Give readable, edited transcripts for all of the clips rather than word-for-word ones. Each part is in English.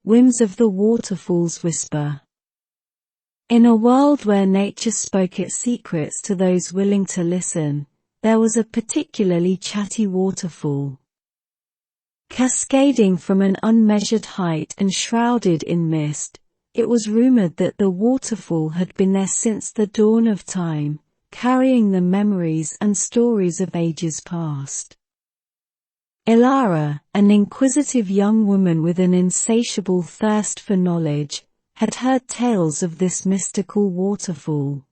Whims of the Waterfall's Whisper. In a world where nature spoke its secrets to those willing to listen, there was a particularly chatty waterfall. Cascading from an unmeasured height and shrouded in mist, it was rumored that the waterfall had been there since the dawn of time, carrying the memories and stories of ages past. Ilara, an inquisitive young woman with an insatiable thirst for knowledge, had heard tales of this mystical waterfall.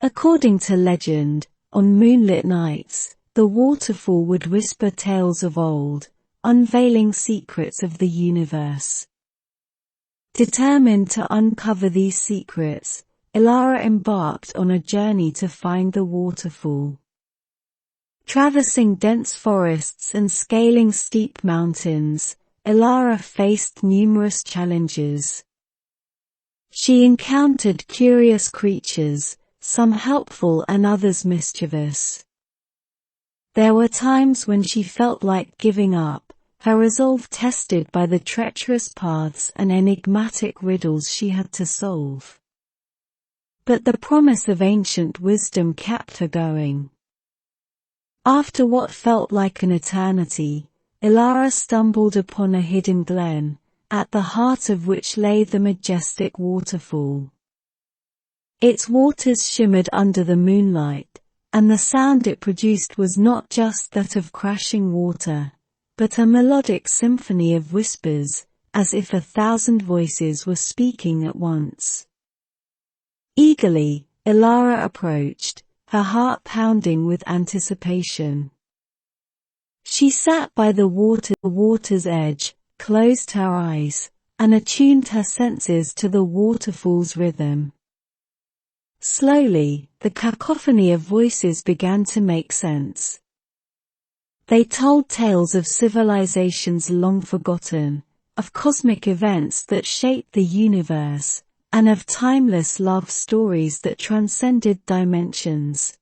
According to legend, on moonlit nights, the waterfall would whisper tales of old, unveiling secrets of the universe. Determined to uncover these secrets, Ilara embarked on a journey to find the waterfall. Traversing dense forests and scaling steep mountains, Ilara faced numerous challenges. She encountered curious creatures, some helpful and others mischievous. There were times when she felt like giving up, her resolve tested by the treacherous paths and enigmatic riddles she had to solve. But the promise of ancient wisdom kept her going. After what felt like an eternity, Ilara stumbled upon a hidden glen, at the heart of which lay the majestic waterfall. Its waters shimmered under the moonlight, and the sound it produced was not just that of crashing water, but a melodic symphony of whispers, as if 1,000 voices were speaking at once. Eagerly, Ilara approached, her heart pounding with anticipation. She sat by the water's edge, closed her eyes, and attuned her senses to the waterfall's rhythm. Slowly, the cacophony of voices began to make sense. They told tales of civilizations long forgotten, of cosmic events that shaped the universe, and of timeless love stories that transcended dimensions.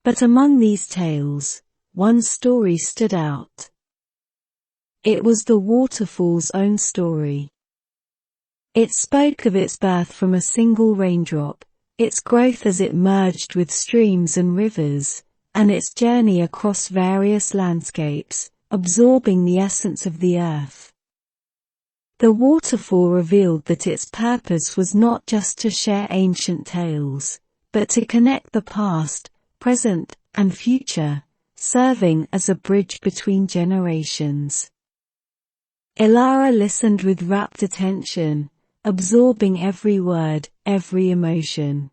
But among these tales, one story stood out. It was the waterfall's own story. It spoke of its birth from a single raindrop, its growth as it merged with streams and rivers, and its journey across various landscapes, absorbing the essence of the earth. The waterfall revealed that its purpose was not just to share ancient tales, but to connect the past, present, and future, serving as a bridge between generations. Ilara listened with rapt attention, absorbing every word, every emotion.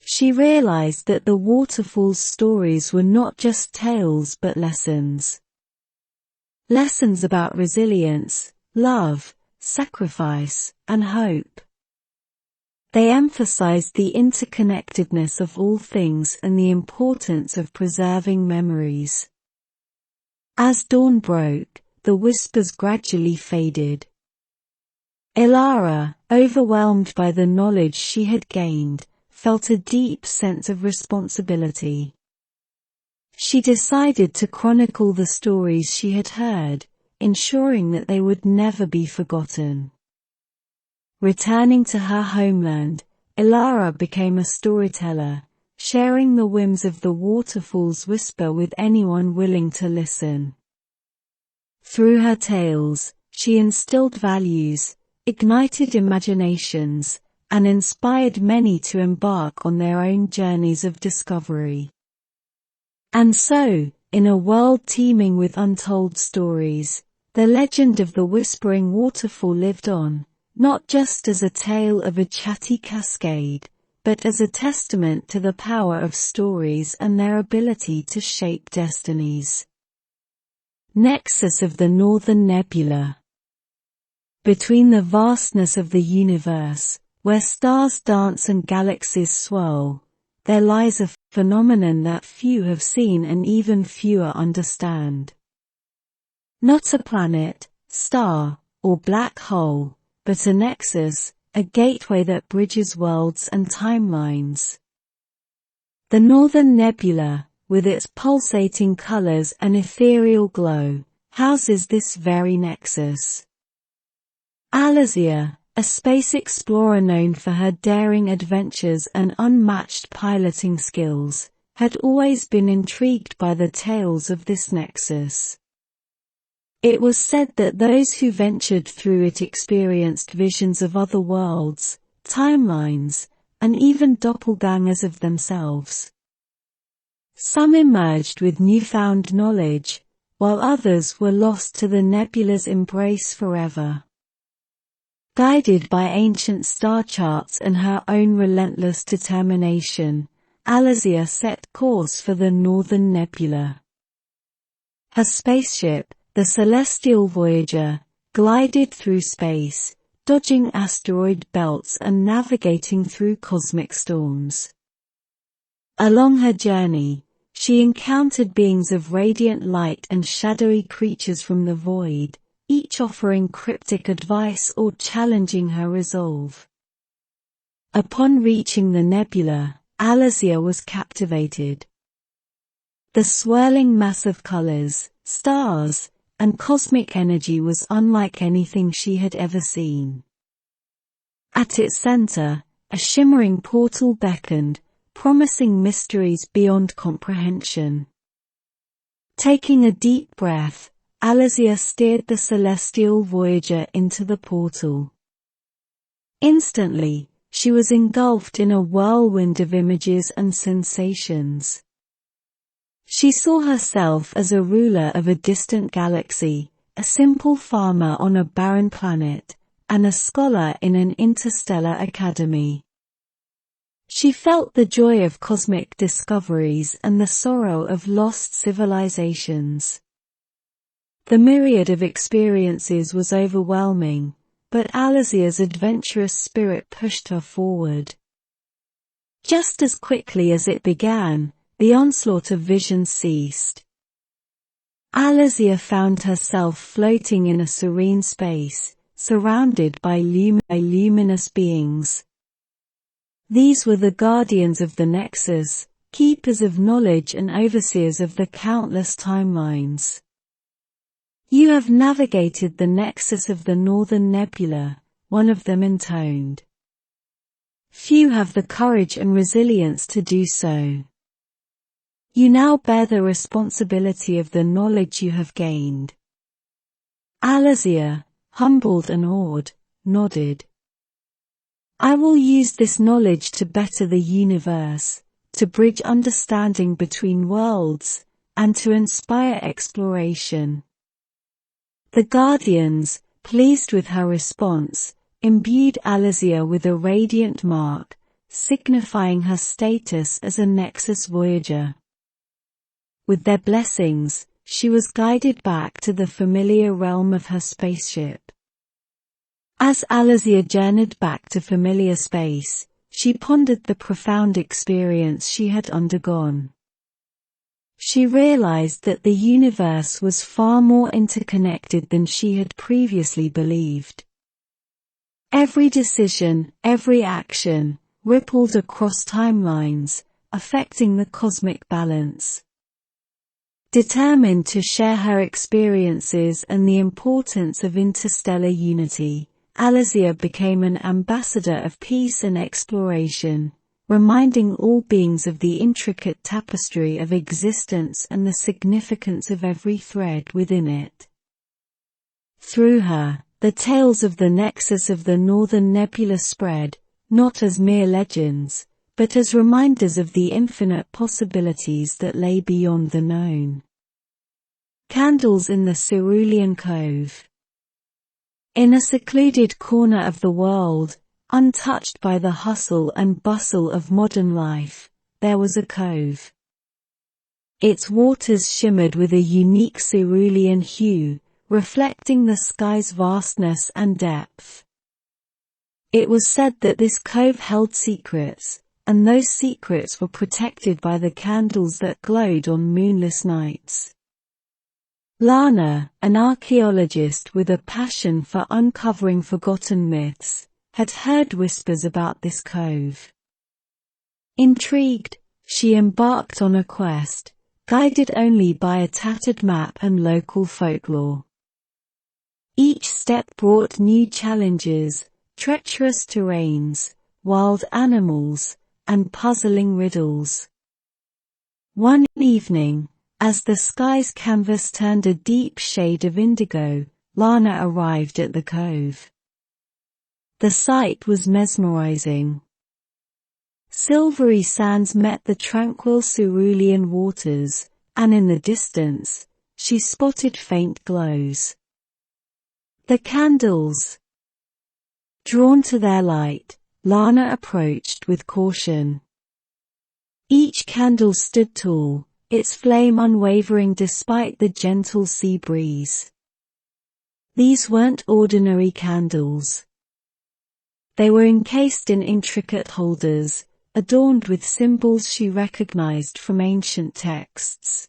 She realized that the waterfall's stories were not just tales but lessons. Lessons about resilience, love, sacrifice, and hope. They emphasized the interconnectedness of all things and the importance of preserving memories. As dawn broke, the whispers gradually faded. Ilara, overwhelmed by the knowledge she had gained, felt a deep sense of responsibility. She decided to chronicle the stories she had heard, ensuring that they would never be forgotten. Returning to her homeland, Ilara became a storyteller, sharing the whims of the waterfall's whisper with anyone willing to listen. Through her tales, she instilled values, ignited imaginations, and inspired many to embark on their own journeys of discovery. And so, in a world teeming with untold stories, the legend of the Whispering Waterfall lived on, not just as a tale of a chatty cascade, but as a testament to the power of stories and their ability to shape destinies. Nexus of the Northern Nebula. Between the vastness of the universe, where stars dance and galaxies swirl, there lies a phenomenon that few have seen and even fewer understand. Not a planet, star, or black hole, but a nexus, a gateway that bridges worlds and timelines. The Northern Nebula, with its pulsating colors and ethereal glow, houses this very nexus. Alysia, a space explorer known for her daring adventures and unmatched piloting skills, had always been intrigued by the tales of this nexus. It was said that those who ventured through it experienced visions of other worlds, timelines, and even doppelgangers of themselves. Some emerged with newfound knowledge, while others were lost to the nebula's embrace forever. Guided by ancient star charts and her own relentless determination, Alysia set course for the Northern Nebula. Her spaceship, the Celestial Voyager, glided through space, dodging asteroid belts and navigating through cosmic storms. Along her journey, she encountered beings of radiant light and shadowy creatures from the void, each offering cryptic advice or challenging her resolve. Upon reaching the nebula, Alysia was captivated. The swirling mass of colors, stars, and cosmic energy was unlike anything she had ever seen. At its center, a shimmering portal beckoned, promising mysteries beyond comprehension. Taking a deep breath, Alysia steered the Celestial Voyager into the portal. Instantly, she was engulfed in a whirlwind of images and sensations. She saw herself as a ruler of a distant galaxy, a simple farmer on a barren planet, and a scholar in an interstellar academy. She felt the joy of cosmic discoveries and the sorrow of lost civilizations. The myriad of experiences was overwhelming, but Alysia's adventurous spirit pushed her forward. Just as quickly as it began, the onslaught of visions ceased. Alysia found herself floating in a serene space, surrounded by luminous beings. These were the guardians of the Nexus, keepers of knowledge and overseers of the countless timelines. "You have navigated the Nexus of the Northern Nebula," one of them intoned. "Few have the courage and resilience to do so. You now bear the responsibility of the knowledge you have gained." Alysia, humbled and awed, nodded. "I will use this knowledge to better the universe, to bridge understanding between worlds, and to inspire exploration." The Guardians, pleased with her response, imbued Alysia with a radiant mark, signifying her status as a Nexus Voyager. With their blessings, she was guided back to the familiar realm of her spaceship. As Alysia journeyed back to familiar space, she pondered the profound experience she had undergone. She realized that the universe was far more interconnected than she had previously believed. Every decision, every action, rippled across timelines, affecting the cosmic balance. Determined to share her experiences and the importance of interstellar unity, Alysia became an ambassador of peace and exploration, reminding all beings of the intricate tapestry of existence and the significance of every thread within it. Through her, the tales of the Nexus of the Northern Nebula spread, not as mere legends, but as reminders of the infinite possibilities that lay beyond the known. Candles in the Cerulean Cove. In a secluded corner of the world, untouched by the hustle and bustle of modern life, there was a cove. Its waters shimmered with a unique cerulean hue, reflecting the sky's vastness and depth. It was said that this cove held secrets, and those secrets were protected by the candles that glowed on moonless nights. Lana, an archaeologist with a passion for uncovering forgotten myths, had heard whispers about this cove. Intrigued, she embarked on a quest, guided only by a tattered map and local folklore. Each step brought new challenges, treacherous terrains, wild animals, and puzzling riddles. One evening, as the sky's canvas turned a deep shade of indigo, Lana arrived at the cove. The sight was mesmerizing. Silvery sands met the tranquil cerulean waters, and in the distance, she spotted faint glows. The candles. Drawn to their light, Lana approached with caution. Each candle stood tall, its flame unwavering despite the gentle sea breeze. These weren't ordinary candles. They were encased in intricate holders, adorned with symbols she recognized from ancient texts.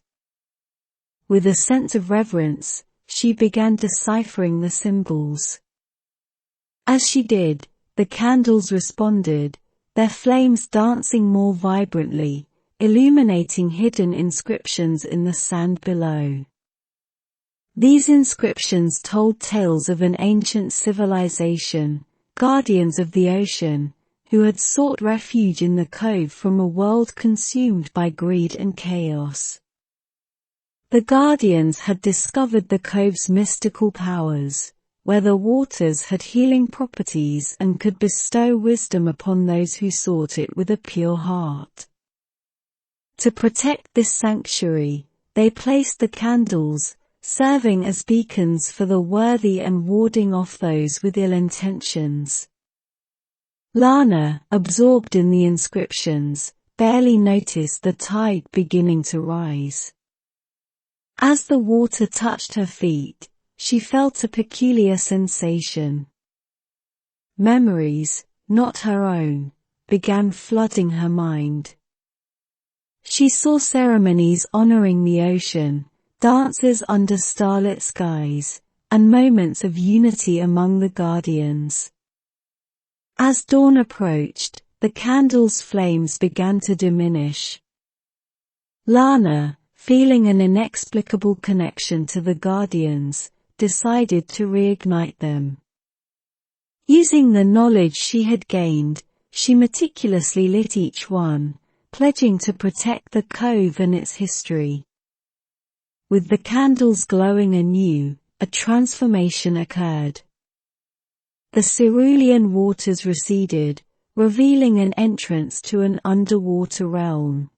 With a sense of reverence, she began deciphering the symbols. As she did, the candles responded, their flames dancing more vibrantly, illuminating hidden inscriptions in the sand below. These inscriptions told tales of an ancient civilization, guardians of the ocean, who had sought refuge in the cove from a world consumed by greed and chaos. The guardians had discovered the cove's mystical powers, where the waters had healing properties and could bestow wisdom upon those who sought it with a pure heart. To protect this sanctuary, they placed the candles, serving as beacons for the worthy and warding off those with ill intentions. Lana, absorbed in the inscriptions, barely noticed the tide beginning to rise. As the water touched her feet, she felt a peculiar sensation. Memories, not her own, began flooding her mind. She saw ceremonies honoring the ocean, dances under starlit skies, and moments of unity among the guardians. As dawn approached, the candles' flames began to diminish. Lana, feeling an inexplicable connection to the guardians, decided to reignite them. Using the knowledge she had gained, she meticulously lit each one, pledging to protect the cove and its history. With the candles glowing anew, a transformation occurred. The cerulean waters receded, revealing an entrance to an underwater realm.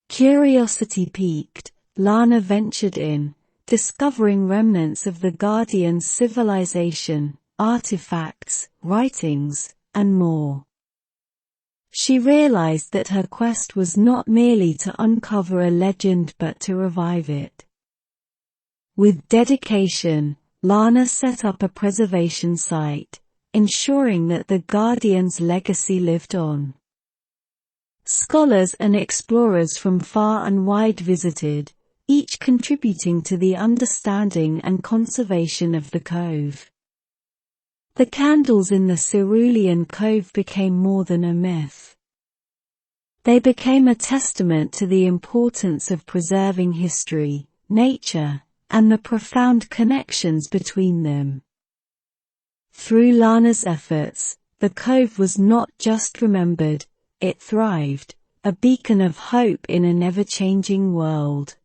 Curiosity piqued, Lana ventured in, discovering remnants of the Guardians' civilization, artifacts, writings, and more. She realized that her quest was not merely to uncover a legend but to revive it. With dedication, Lana set up a preservation site, ensuring that the Guardians' legacy lived on. Scholars and explorers from far and wide visited, each contributing to the understanding and conservation of the cove. The candles in the cerulean cove became more than a myth. They became a testament to the importance of preserving history, nature, and the profound connections between them. Through Lana's efforts, the cove was not just remembered, it thrived, a beacon of hope in an ever-changing world.